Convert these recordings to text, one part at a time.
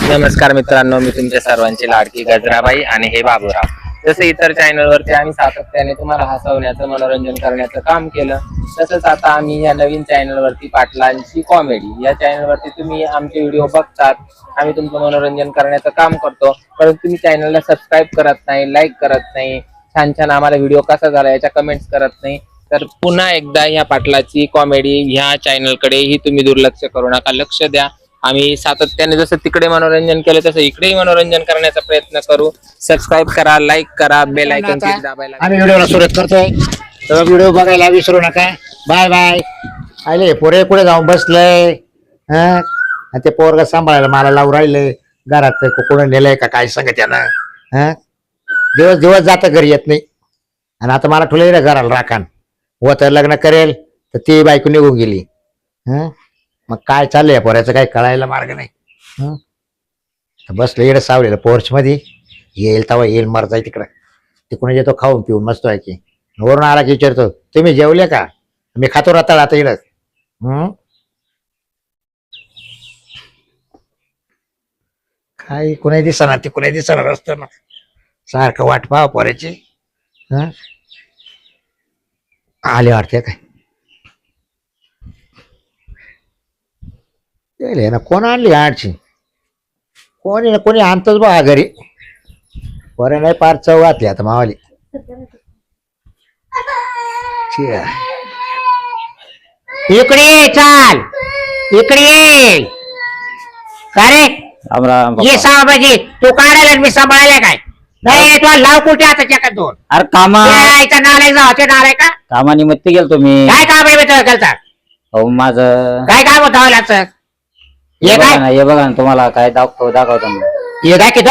नमस्कार मित्रांनो, मी तुमच्या सर्वांची लाडकी गजराबाई आणि हे बाबूराव. जसं इतर चॅनलवरती आम्ही सातत्याने तुम्हाला हसवण्याचं, मनोरंजन करण्याचं काम केलं, तसंच आता आम्ही या नवीन चॅनलवरती पाटलांची कॉमेडी या चॅनलवरती तुम्ही आमचे व्हिडिओ बघतात. आम्ही तुमचं मनोरंजन करण्याचं काम करतो, परंतु तुम्ही चॅनलला सबस्क्राईब करत नाही, लाईक करत नाही, छान छान आम्हाला व्हिडिओ कसा झाला याच्या कमेंट्स करत नाही. तर पुन्हा एकदा ह्या पाटलाची कॉमेडी ह्या चॅनलकडेही तुम्ही दुर्लक्ष करू नका, लक्ष द्या. आम्ही सातत्याने जसं तिकडे मनोरंजन केलं तसं इकडेही मनोरंजन करण्याचा प्रयत्न करू. सबस्क्राईब करा, लाईक करा, बेल आयकॉन दाबायला. आम्ही व्हिडिओला सुरुवात करतोय, तर व्हिडिओ बघायला विसरू नका. Bye bye. आले पोरे पुढे जाऊन बसलंय, आणि ते पोरग सांभाळायला मला लावून राहिले. घरात कोण नेलंय का काय सांगा त्यानं. दिवस दिवस जात घरी येत नाही, आणि आता मला ठुले घराला राखान. व तर लग्न करेल तर ती बायको निघून गेली. मग काय चाललंय पोऱ्याचं काही कळायला मार्ग नाही. बसलं इकडे सावलेलं पोर्च मध्ये, येईल तवा येईल, मर जाय तिकडं. तिकडून येतो खाऊन पिऊन मस्त आहे की. वरून आला की विचारतो तुम्ही जेवले का. मी खातो रताळ आता इकडं. काही कुणी दिसना, ती कुणी दिसणार असतं ना, सारखं वाट पाहा पोऱ्याची. आले वाटते काय ना, कोण आणली आठची. कोणी ना कोणी आणतोच बघा घरी. बरं नाही पार चव घातली आता मावाली. इकडे ये, चाल इकडे ये. का रे ये साबाजी, तू काढायला मी सांभाळायला काय नाही. तुला लाव कुठे आता चक्कर दोन. अरे कामा नालाय जाते नालाय का कामानिमित्त गेलो तुम्ही. काय काम आहे करता. हो माझं काय काम होतं हे बघा ना, हे बघा ना, तुम्हाला काय दाखवतो मी. ये काय किती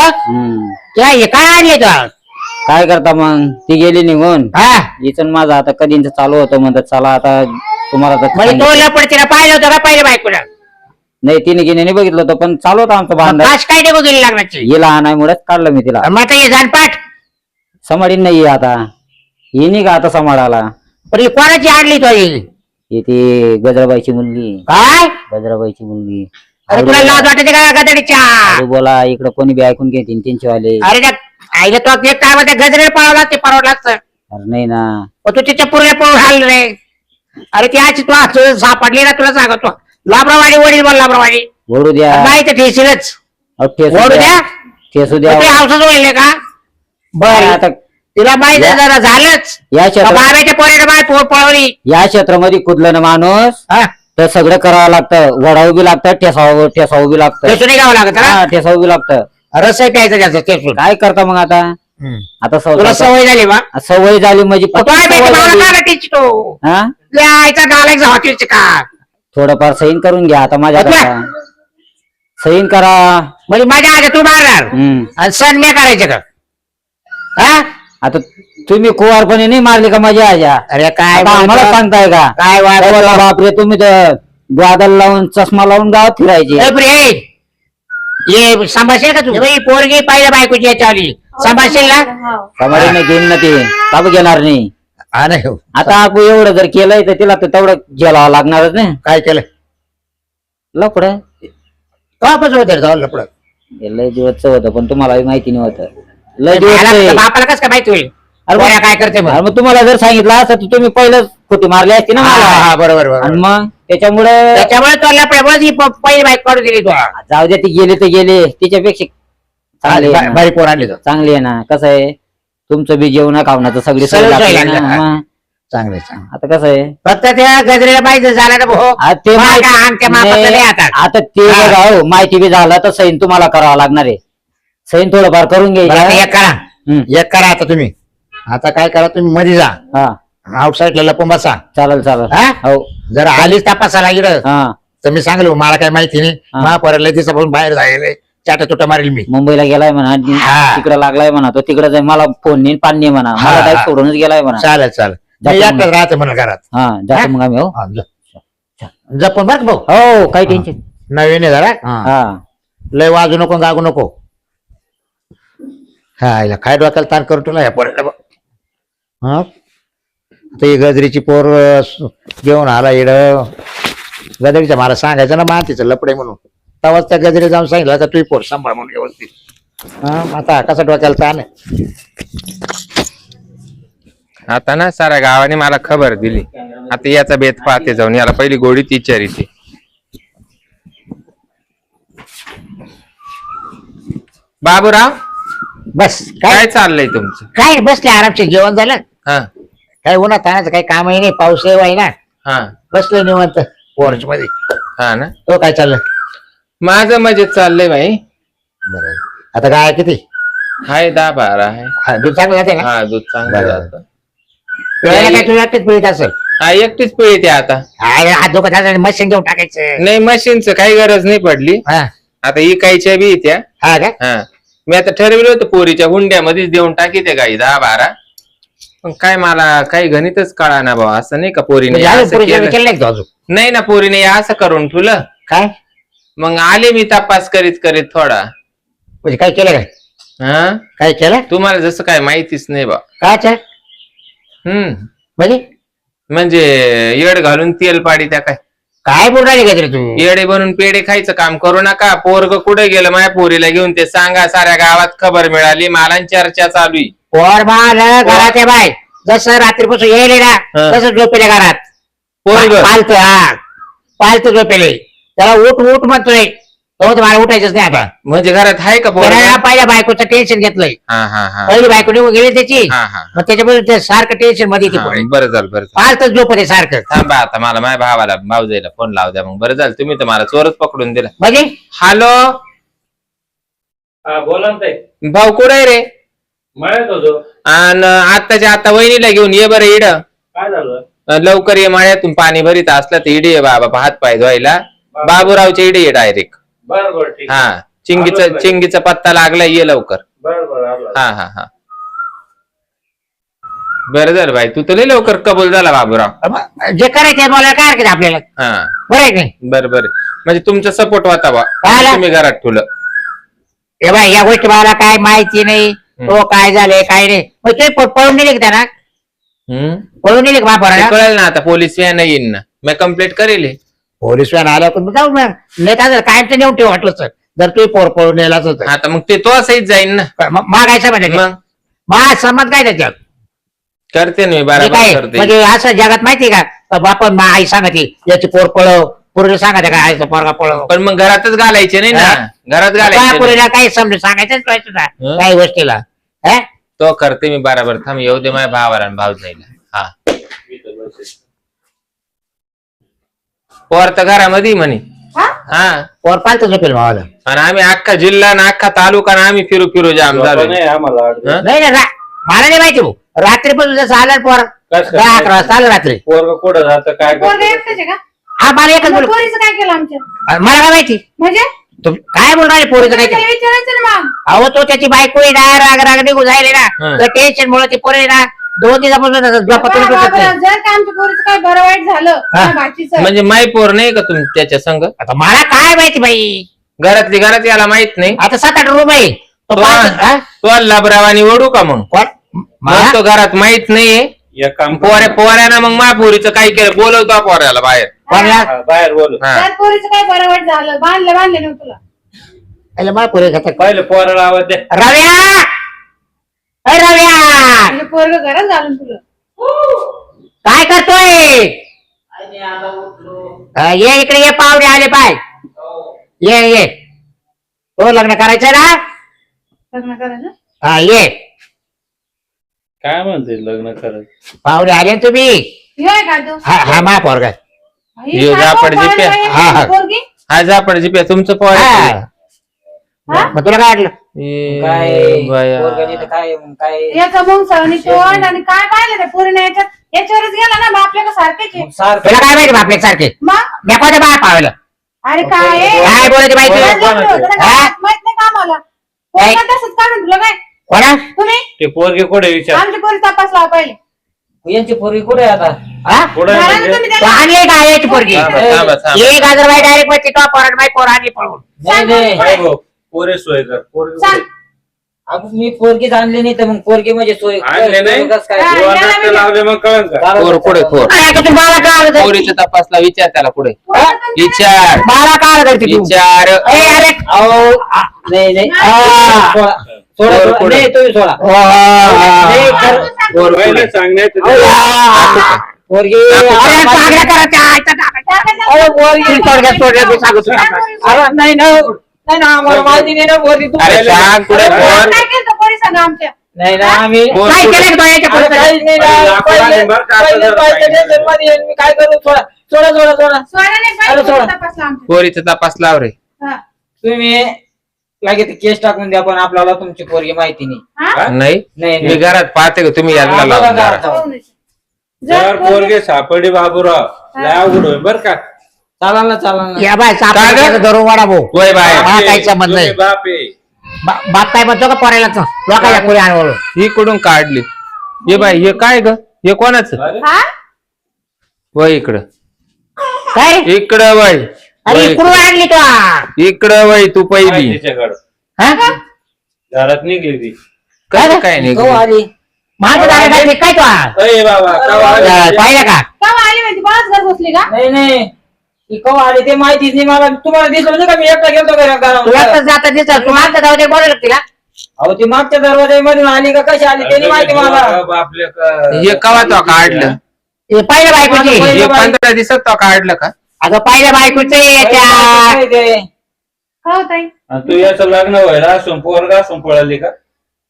हे काय आणले तू. काय करता मग, ती गेली निघून. हा इथून माझं आता कधीच चालू होतं, म्हणतात चला आता तुम्हाला तर म्हणजे तो लपड तिला पाहिलं होतं का पहिले बायकोला. नाही तिने गेली नाही बघितलं होतं, पण चालू होतं आमचं भांडण. काय नको गेली लागण्याची. हिला आणायमुळेच काढलं मी तिला. मग आता ये जानपाठ समाडीन नाही आता, येईनी का आता समाडाला. पण ही कोणाची आणली तो ही. ती गजराबाईची मुलगी. काय गजराबाईची मुलगी. अरे तुला लाज वाटते का गदडीच्या. अरे बोला, इकडे कोणी बी ऐकून घेतील त्यांचे वाले. अरे आईला तो एक काय म्हणते गजरे पळवला ते परवडला असतं. अरे नाही ना, तू तिच्या पुढे पळून हाल रे. अरे ती आजची तू सापडली ना, तुला सांगतो लाबरावाडी वडील बोल लाबरावाडी. ओढू द्या, नाही तर ठेसीलच ठेसू ओढू द्या. ठेसू द्या. ते औषध होईल का बरं. आता तिला माहिती जरा झालंच. या बाब्याच्या पोरीने बाय पोर पळवली. या क्षेत्रामध्ये कुदलं ना माणूस, तर सगळं करावं लागतं. वडावं बी लागतं, ठेसावं बी लागतं. ठेसून निघावं लागत. ठेसावं बी लागतं. रसही प्यायचं त्याचं ठेसून. काय करता मग आता. आता तुला सवय झाली बा. सवय झाली म्हणजे का थोडंफार सहीन करून घ्या आता माझ्या. सहीन करा म्हणजे माझ्या आधी तू मारणार आणि सण मी करायचे का. आता तुम्ही कुवारपणे नाही मारली का माझ्या आज्या. अरे काय आम्हाला सांगताय का. काय बापरे, तुम्ही तर बादल लावून चष्मा लावून गावात फिरायचे. ये सांभाळशील का तू. पोरगी पाहिलं बायकोची याच्यावली सांभाळशील ना. समाधी नाही घेईन ना ते, का घेणार नाही. आता आपण एवढं जर केलंय तर तिला तर तेवढं जेलावं लागणारच नाही. काय केलं लपड लपड लय दिवस होतं, पण तुम्हाला माहिती नव्हतं. लय दिवस बापाला कसं काय माहिती होईल. अरे काय करते मग तुम्हाला जर सांगितलं असं तर तुम्ही पहिलंच खोटी मारली असती ना मला. बरोबर. आणि मग त्याच्यामुळे तो लपड पहिली बाईक काढून दिली तू. जाऊ दे, ती गेले तर गेले. तिच्यापेक्षा चांगली आहे ना. बारी पोर आणली चांगली आहे ना. कसं आहे, तुमचं बी जेवण खावण्याचं सगळी सगळं सोय सोय लागली लागली. ना. मग चांगले आता कसं आहे, फक्त त्या गजरेला पाहिजे झालं ना भाऊ. ते आता ते बघा हो, माहिती बी झालं तर सैन तुम्हाला करावं लागणार आहे. सैन थोडंफार करून घ्यायचं. एक करा आता तुम्ही. आता काय करा, तुम्ही मध्ये जा, आउटसाईडला लपून बसा. चालेल चालेल. हो जर आलीच तपासायला गेलं हा, तर मी सांगलो मला काय माहिती नाही. महापौराला दिवसापासून बाहेर जायला चाटा चुटा मारेल मी. मुंबईला गेलाय म्हणा, तिकडे लागलाय म्हणा तो. तिकडे जाय, मला फोन नाही पाणी म्हणा, मला काही सोडूनच गेलाय म्हणा. चालेल चालेल. एकटाच राहते म्हणा घरात. हा जातो मग आम्ही. हो जपून बघ भाऊ. हो काही टेन्शन नवीन आहे जरा. हा, लय वाजू नको, गागू नको. हा काय डोक्याला ताण करू तुला या पोराला. ते गजरीची पोर घेऊन आला इड. गजरीच्या मला सांगायचं ना मातीचं लपडे म्हणून. तेव्हाच त्या गजरे जाऊन सांगितलं का तू पोर सांभाळ म्हणून व्यवस्थित. हा आता कसा डोक्याला ताण आहे. आता ना साऱ्या गावाने मला खबर दिली. आता याचा बेत पाहते जाऊन, याला पहिली गोडीत विचारिते. बाबूराव, बस काय काय चाललंय तुमचं? काय बसले आरामशीर जेवण झालं. हा काय उन्हात तानाचं काही कामही नाही, पाऊस आहे ना. हा बसलो निवांत पोर्च मध्ये. हा ना, तो काय चाललं? माझं मजेत चाललंय भाई. बरं आता काय किती हाय 10-12 आहे. हा, दूध चांगलं जाते ना? हा दूध चांगलं बरं. जातं. वेळेला काय तुझ्या एकटीच पिळत असेल. हा एकटीच पिळते आता. अरे हात धोका झाला मशीन घेऊन टाकायचं. नाही मशीनचं काही गरज नाही पडली. हा आता इकायच्या बी त्या. हा का? हा मी आता ठरविलं होतं पोरीच्या हुंड्यामध्येच देऊन टाकी त्या गाई 10-12. पण काय मला काही गणितच कळा ना भाऊ. असं नाही का पोरीने म्हणजे अजून असं पुरीच्या केलं. विचारलं नाही का तू अजून? नाही ना, पोरीने असं करून ठेवलं. काय मग आले मी तपास करीत करीत थोडा. म्हणजे काय केलं काय? हा काय केलं तुम्हाला जसं काय माहितीच नाही बा. काय चे? म्हणजे म्हणजे येड घालून तेल पाडी त्या काय. काय बोल राहिली का तू? येडे बनून पेढे खायचं काम करू नका. पोरग कुठे गेलं माझ्या पोरीला घेऊन ते सांगा. साऱ्या गावात खबर मिळाली, मला चर्चा चालू आहे. पोर बाळ घरात आहे बाय. जसं रात्रीपासून येईल ना हा. तसं झोपेले घरात. पोरग पालत हा पालत झोपेले. त्याला उठ उठ म्हणतोय. तो तर मला उठायचंच नाही आता. म्हणजे घरात आहे का पोरग? त्याला पहिल्या बायकोचं टेन्शन घेतलंय. हा हा हा पहिली बायको निघून गेली त्याची. हा हा मग त्याच्यामुळे ते सारखं टेन्शन मध्ये ती हा, पोरी. बरं झालं बरं झालं. पालतच झोपत आहे सारखं. थांबा आता, मला माझ्या भावाला भाऊजाईला फोन लावू द्या. मग बरं झालं तुम्ही तर मला चोरच पकडून दिला. म्हणजे हॅलो बोला ना ताई. भाऊ कुठे आहे रे? मळ्यात होतो. आणि आत्ताच्या आता वहिनीला घेऊन ये बरं इड. काय झालं? लवकर ये, मळ्यातून पाणी भरीत असलं तर इडी ये बाबा हात पाय धुवायला. बाबूरावच्या इडी ये डायरेक्ट. बर बर ठीक. हा चिंगीचा पत्ता लागलाय, ये लवकर. बर बर आलो. हा हा हा बरं झालं भाई, तू तर लय लवकर कबूल झाला बाबूराव. जे करायचं मला काय हरकत आपल्याला. हा बरं आहे की नाही? बरं बरं, म्हणजे तुमचा सपोर्ट होता बा. आला. तुम्ही घरात ठेवलं. हे बाय या गोष्टी मला काय माहिती नाही. तो काय झालंय काय नाही. मग ते पळून नेले का त्यांना? पळून नेले का बापाला? कळेल ना आता, पोलीस व्हॅन येईन ना, मी कंप्लेंट करेल. पोलीस व्हॅन आल्या पण जाऊ मग नेता कायमचं नेऊन ठेव वाटलं सर. जर तू पोर पळून नेलाच होतं आता मग ते तो सहित जाईन ना. मागायचं म्हणजे मग मा संमत काय त्याच्यात? करते ना मी, हे बरोबर काय करते. म्हणजे असं जगात माहिती का बापन आई सांगते याची पोर पळव. पोरीला सांगायचं का आईचा पोरगा पळव. पण मग घरातच घालायचे नाही ना. हा? घरात घालायचे नाही. पोरीला काही समजून सांगायचंच पाहिजे ना हं? काही गोष्टीला. हा? तो करते मी बरोबर. थांब येऊ दे माझ्या भावाला आणि भाऊ जायला. हा पोर तर घरामध्ये म्हणे. हा पोर पालतं झोपेल भावाला. आणि आम्ही अख्खा जिल्हा ना अख्खा तालुका ना आम्ही फिरू फिरू जाम झालो. नाही आम्हाला अडचण. हं? नाही ना मला नाही माहिती भाऊ. रात्रीपासून जसं आलं पोर कसं? 10-11 वाजता आलं रात्री. पोरग कुठं जातं काय पोरगं करतं? एकटंच आहे का? हा मला एकच मग बोल. पोरीचं काय केलं आमच्या? मला काय माहिती म्हणजे काय बोल राहिले पोरीचं काय त्याला विचारायचं ना मग. अहो तो त्याची बायको आहे ना राग निघून जायले ना. हं. तर टेन्शन मुळे ती पोरी ना 2 दिवसापासून झोपातून उठत बाबा, नाही. जर का आमच्या पोरीचं काय बरं वाईट झालं हा. माझ्या भाचीचं, म्हणजे माई पोर नाही का तुम्ही त्याच्या संग? आता मला काय माहिती बाई. घरातली घरात याला माहित नाही. आता 7-8 रूम आहे. तो हा? तो लबरावानी ओढू का मग? कोण? मग तो घरात माहित नाहीये. एक काम पोऱ्यानं मग महापुरीचं काय केलं, बोलवतो पोऱ्याला बाहेर. कोणला? हा, बाहेर बोलू. हा जर पोरीचं काय बरं वाईट झालं बांधले नाही तुला. अरे मला पोरी खातात. पहिले पोराला आवाज द्या. रव्या अरे रव्या म्हणजे पोरगं घरात घालून तुला. काय करतोय? ये इकडे ये, पाहुणे आले पाय. ये तो लग्न करायचं ना? लग्न करायचं हा ये काय म्हणते लग्न करत? पाहुणे आले ना तुम्ही. ह्यो आहे का तो? हा मा पोरगा. ही ह्यो काय जापड पोरं जिप्या. बाहेर हा, हा. पोरगी? हा जा पडजी पे तुमचं पोर. हा. मग तुला काय वाटलं? याचा मग सगळी तोंड आणि काय पाहिलं ते पोरीने याच्यावरच गेला ना बापल्या का सारखेच आहे. तुला काय माहिती बापले सारखे मग मी कोणत्या बाळ पावलं? अरे काय आहे? काय बोलायची बाई तुला तुला? लग्न होतं ना, हा? माहित नाही का आम्हाला? काय? पोरगं तसंच काढून तुला काय कोणा? तुम्ही ते पोरगे कुठे विचार? आमची पोरी तपास लावा पहिले. यांची पोरगी कुठे आहे आता? हा? कुठे झालं ना म्हणजे? तुम्ही तो त्याला? आणले का याची पोरगी? थांबा, थांबा, थांबा. ये गाजर बाई डायरेक्ट मध्ये तो पोराड बाई पोर आणली पळून. नाही नाही काय भाऊ, पोरे सोय कर. पोरगे सांग. कुठे? अगं मी पोरगीच आणली नाही तर मग पोरगी म्हणजे सोय आणले नाही? कसं काय? हा. जेव्हा नाश्ता लावले मग कळन का चालू पोर कुठे पोर अरे, आता तू मला काय आलं तर- पोरीचा तपासला विचार त्याला पुढे पोरं तुमच्या विचार मला काय आलं तर तू? विचार अरे अहो नाही नाही सोडा सोडा पोर सोडा. पुढे. नाही तुम्ही सोडा नाही, खरं. पोर पुढे पहिले सांगण्यात पोरगी अरे, चांगल्या करायच्या, आयच्या टाकायच्या. अरे, पोरगी सोडल्या मी सांगू तुला. अरे, नाही ना नाही ना आम्हाला माहिती नाही ना पोरगी तू अरे सांग कुठे पोर काय केलं पोरी सांगा आमच्या नाही ना आम्ही पोर काय पुढे. केलं बायाच्या पुढे? काहीच नाही ना. लाकूड आणि बरं का, आता पहिले जरा बायच्या पाहिजे. टेन्शनमध्ये आहे. मी काय करू सोडा सोडा सोडा सोडा सोडाने अरे, पाहिजे सोडा. तपासला आमच्या पोरीचा तपास लाव रे हा. तुम्ही लगेच केस टाकून द्या पण आपल्याला तुमची पोरगी माहिती नाही हा? नाही नाही मी नाही. घरात पाहते का तुम्ही याला हा, बघा लावून घरात जरा. जाऊन. जर पोरगे सापडे बाबूराव लय अवघड होईल बर का चालाल ना चालाल ना या बाय काय ग? धरून वाडा भाऊ वय बाय हा, काही संबंध नाही. तुम्ही बाप आहे बाप काय म्हणतो का पोरायला लोकांच्या पुढे आणवलं ही कुठून काढली हे बाय हे काय ग हे कोणाचं अरे, हा? वय इकडं काय इकडं वय अरे वय इकडून आणली तो इकडं वय तू काय पहिली तिच्याकडं हा? घरात निघली ती काय काय नाही हो आली माझं दारा काय काय तो अय बाबा कवा आली? पाहिलं का केव्हा आली माहिती बळच घर बसली का नाही नाही ती कवा आली ते माहितीच नाही मला तुम्हाला दिसलं नाही का मी एकटा गेलो तू घरात एकटाच जाता दिसत तू मागच्या जाऊ दे बोलायला तिला अहो ती मागच्या दरवाजामधून आली का कशी आली त्यांनी माहिती मला आपल्या का- हे कवा तो काढलं हे पहिल्या बायकोची पहिलं हे बाई. 15 दिवसात तो काढलं का अगं पहिल्या बायकोचे याच्या माहिती आहे. हो ताई आणि तू याचं लग्न व्हायला असून पोरगा असून पळाली का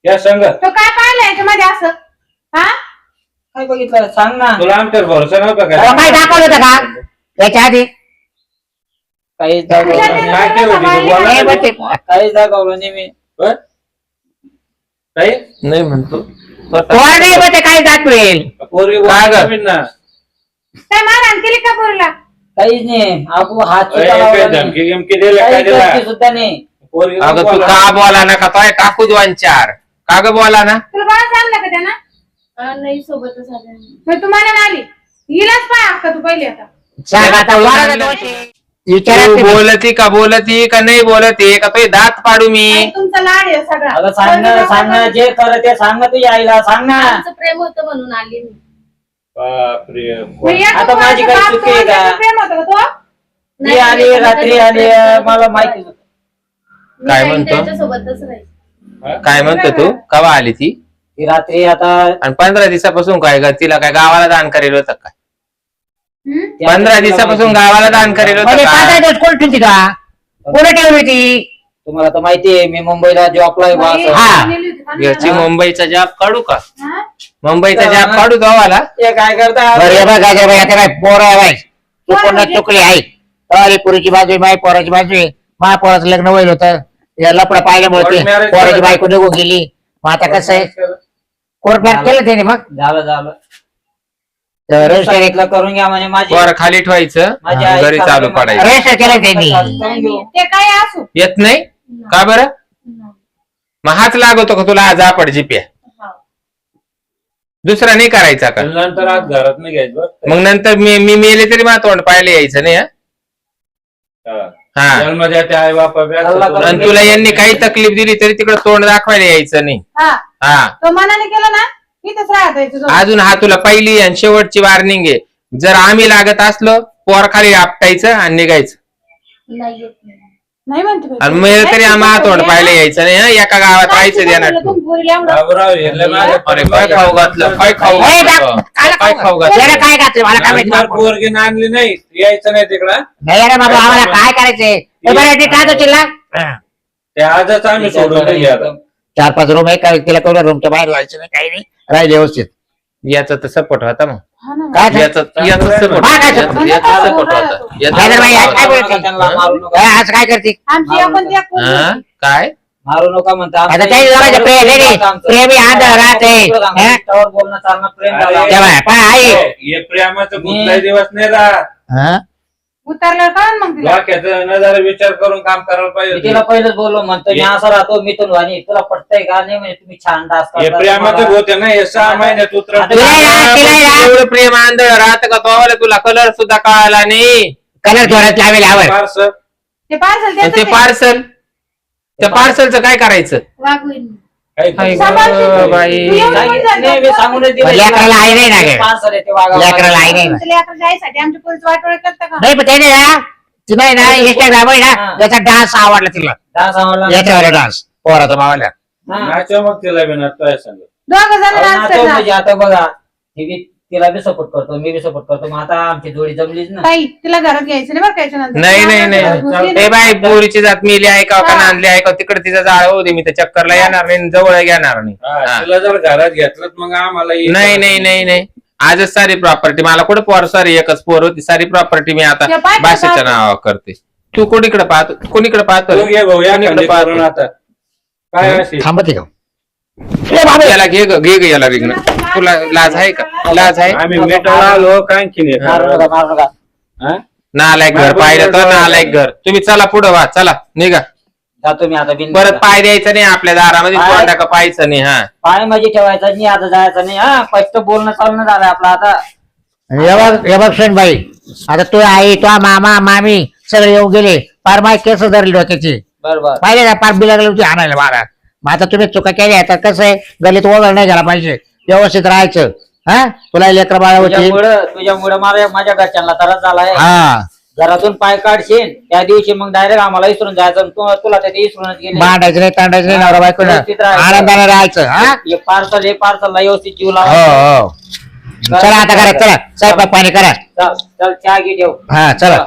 या संग तो काय पाहिलं याच्यामध्ये असं हा काय बघितलं सांग ना तुला आमच्यावर भरोसा नव्हता तेव्हा काय का दाखवलं होतं का याच्या आधी काहीच दाखवलं नाही. काय केलं होतं तू? बोला नाही ना. बघ ते. काहीच दाखवलं नाही मी बर? ताई, नाही म्हणतो पोर नाही बघ ते काय दाखवेल पोरगी काय बोला गं? नवीन ना काय मारहाण केली का पोरीला काहीच नाही आपण हात अय, सुद्धा लावला काय नाही. धमकी गिमकी दिल्या काय काही दिला गोष्टी सुद्धा नाही पोरगी अगं तू बोला. का बोला ना का तो टाकू दोन चार का ग बोला ना तुला बळच आणलं का त्यानं नाही सोबतच आले मग तू मला आली हिलाच पाय अक्का तू पहिली आता सांग आता वाढा दोष आहे. तू विचारा ते. बोलती का नाही बोलती का तो दात पाडू मी ताई, तुमचा लाड आहे सगळा अगं सांग ना जे खरं ते सांग ना तुझ्या आईला सांग ना आमचं प्रेम होतं म्हणून आली मी बापरे मग या आता तुम्हाला माझी काही बाप चुकी आहे का? तुझ्यावर प्रेम होतं का तो ती आली रात्री आली मला माहिती होतं. मी काय काही म्हणतो? त्यांच्यासोबतच राहील काय म्हणतो तू कवा आली ती ती रात्री आता आणि 15 दिवसापासून काय ग तिला काय गावाला दान करेल होतं काय हम्म? 15 दिवसापासून गावाला दान करेल होतं म्हणजे का? पाच दिवस कोण ठेवती का कोण ठेवली होती तुम्हाला तर माहिती आहे मी मुंबईला जॉबला आहे बाई, बा हा. नेली होती का? याची मुंबईचा जॉब काढू का हा? मुंबईचा जॉब काढू गावाला ते काय करता बरं हे बघ काय बाई आता काय पोर आहे बाई तू पोरं कोण म्हणजे? चुकली आहे अरे पुरीची बाजू आहे, माझ्या पोराची बाजू आहे माझ्या पोराचं लग्न होईल होतं या लपडा पाहिल्यामुळे ते Court marriage पोराची केलं. बायको निघून गेली मग आता कसं आहे कोर्ट मॅरेज केलं त्याने मग झालं झालं रजिस्टर सांगितलं करून घ्या म्हणजे माझी वर खाली ठेवायचं माझी आई घरी चालू चालू पडायचं रजिस्टर केलं त्यांनी करून घेऊ. ते काय असू येत नाही का बरं मग हाच लागतो का तुला आज आपण जीपे दुसरा नाही करायचा का नंतर आज घरात नाही घ्यायचं बरं. मग नंतर मी मेले तरी मला तोंड पाहायला यायचं नाही हा? हा. हा जन्माच्या त्या आई बापा अल्लाह करून आणि तुला यांनी काही तकलीफ दिली तरी तिकडे तोंड दाखवायला यायचं नाही हा हा तो मनाने केलं ना इथंच राहता येतं अजून हा तुला पहिली आणि शेवटची वॉर्निंग आहे जर आम्ही लागत असलो पोर खाली आपटायचं आणि निघायचं नाही येत नाही. नाही म्हणते बाई. आणि मेलं तरी आम्हाला तोंड पाहायला यायचं नाही हा? एका गावात काय राहायचं देणार शिकवलं तुम्ही पोरीला एवढं? बाबूराव हेरले माझ्या अरे काय खाऊ घातलं काय खाऊ ए, घातलं काय खाऊ घातलं त्याला काय घातलं मला काय माहिती नंतर पोरगी आणली नाही यायचं नाही तिकडं नाही रे बाबा आम्हाला काय करायचंय हे बरं ते काय होतील ना ते आजच आम्ही सोडून दिली आता 4-5 रूम आहे काय तिला केवढ्या रूमच्या बाहेर जायचं नाही काही नाही राहिले व्यवस्थित याचा तर सपोर्ट होता मग हा ना. काय ते? याचा सपोर्ट हा, काय याचा सपोर्ट होता नाही रे बाई, आज काय बोलते? त्यांना मारू नका काय आज काय करते आमची आपण त्या पोरी- हा? काय मारू नका म्हणता आता काही लोकांचं प्रेम आहे रे. प्रेम हे आंधळ राहते. हा? त्यावर बोलणं चालणं प्रेम झालं. अरे. तेव्हा पाय आई हे प्रेमाचं कुठलाही दिवस नाही राहत हा? उतरल्यावर कळण मग तिला वाक्याचा न जरा विचार करून काम करायला मी पाहिजे तिला पहिलेच बोललो म्हणतो मी असं राहतो मी तुला वाणी तुला पटतंय का नाही म्हणजे तुम्ही छान डान्स हे प्रेमाचं होते ना हे 6 महिन्यात उतरत तिला या. एवढं प्रेम आंधळ राहत का तो तुला कलर सुद्धा कळाला नाही कलर जोरात लावेल आवड फारसं. ते पार्सल आणि ते पार्सल त्या पार्सलचं काय करायचं वागवीन काय ते? सांभाळशील. बाई. तू येऊन पण जा. नाही, मी सांगूनच दिलं. लेकराला आई नाही ना ग. पार्सल येते वाघा. लेकराला आई नाही ना. तुमच्या लेकरं जायसाठी आमच्या पोरीचं वाटोळ करता का? नाही पण त्याने ना ती नाही ना इंस्टाग्राम आहे ना हा. त्याचा डान्स आवडला तिला डान्स आवडला. याच्यावर डान्स पोराचा मावाला हा. नाचव मग तिला बी नाचतोय सांग. दोघं जण अहो, डान्स नाचव करतात. म्हणजे आता बघा ती बी तिला बी सपोर्ट करतो मी बी सपोर्ट करतो मग आता आमची जोडी जमलीच ना. ताई तिला घरात घ्यायचं नाही बरं का याच्यानंतर. नाही नाही नाही हे बाई पोरीची जात मिली ऐकाव का नांदली ऐकाव तिकडे तिचा जाळ होऊ दे मी तर चक्करला येणार नाही जवळ घेणार नाही हा. तिला जर घरात घेतलं मग आम्हाला नाही नाही नाही नाही आजच सारी प्रॉपर्टी मला कुठे पोर सारी एकच पोर होती सारी प्रॉपर्टी मी आता या पाय भाषेच्या पाहतो. नावावर करते तू कोणीकडे पाहतो कोणीकडे पाहतो तू घे भाऊ या कोणीकडे खंडीत करून पाहतो आता काय अशी थांबते का याला घे ग घे ग याला रिंगण तुला लाज आहे का लाज आहे आम्ही मेटाला आलो काय आणखीन मारू नका मारू नका. हा? नालायक घर पाहिलं तर नालायक घर तुम्ही चला पुढं वा चला निघा जातो मी आता बिन परत पाय द्यायचं नाही आपल्या दारामध्ये पाय- तोंडा का पाहायचं नाही हा पाय माझी ठेवायचा नाही आता जायचं नाही हा फक्त बोलणं चालणं झालं आपलं आता. हे बघ बाई आता तू आई तो मामा मामी सगळे येऊन गेले पार माय केस धरली डोक्याची बरोबर. पाहिजे का पार बिलागली होती आणायला मला मग आता तुम्ही चुका केल्या आता कसं आहे गलीत ओघळ नाही झाला पाहिजे व्यवस्थित राहायचं हा तुला लेकर बाळा होती तुझ्यामुळे मला माझ्या घरच्यांना त्रास झालाय. हा घरातून पाय काढशील त्या दिवशी मग डायरेक्ट आम्हाला विसरून जायचं आणि तुला ते विसरूनच गेले. भांडायचं नाही तांडायचं नाही नवरा बायको व्यवस्थित राहायचं. आनंदाने राहायचं हा हे पार्सलला व्यवस्थित जीव हो लावा. हो चला आता करा चला स्वयंपाक पाणी करा चल चल चहा घे ठेव. हा चला